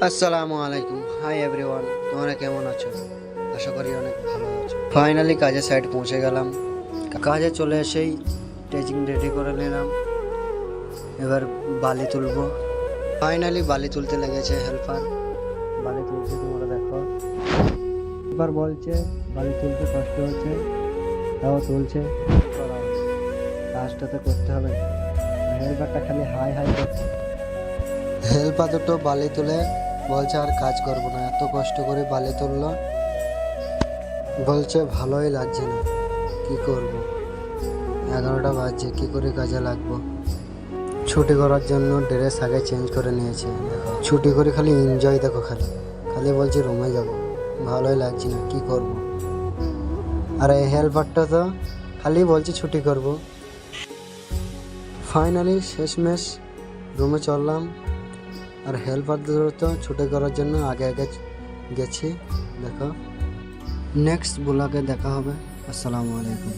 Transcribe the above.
আসসালামু আলাইকুম, hi everyone. তোমরা কেমন আছো? আশা করি অনেক ভালো আছো। ফাইনালি কাজের সাইড পৌঁছে গেলাম। কাজে চলে এসেই স্টেজিং রেডি করে নিলাম। এবার বালি তুলবো। ফাইনালি বালি তুলতে লেগেছে হেল্পার। বালি তুলছে, তোমরা দেখো। এবার বলছে বালি তুলতে কষ্ট হচ্ছে, তাও তুলছে। কাজটা তো করতে হবে। হেল্পারটা খালি হাই হাই করছে। হেল্পার দুটো বালি তুলে বলছে আর কাজ করবো না, এত কষ্ট করে বালি তুললো। বলছে ভালোই লাগছে না, কি করব। 11টা বাজছে, কি করে কাজে লাগবো। ছুটি করার জন্য ড্রেস আগে চেঞ্জ করে নিয়েছে। দেখো ছুটি করে খালি এনজয়, দেখো খালি খালি বলছি রুমে যাব, ভালোই লাগছে না, কি করব। আর এই হেল্পারটা তো খালি বলছে ছুটি করব। ফাইনালি শেষমেশ রুমে চললাম। আর হেল্পারদের তো ছুটি করার জন্য আগে আগে গেছি। দেখো নেক্সট ব্লগে দেখা হবে। আসসালামু আলাইকুম।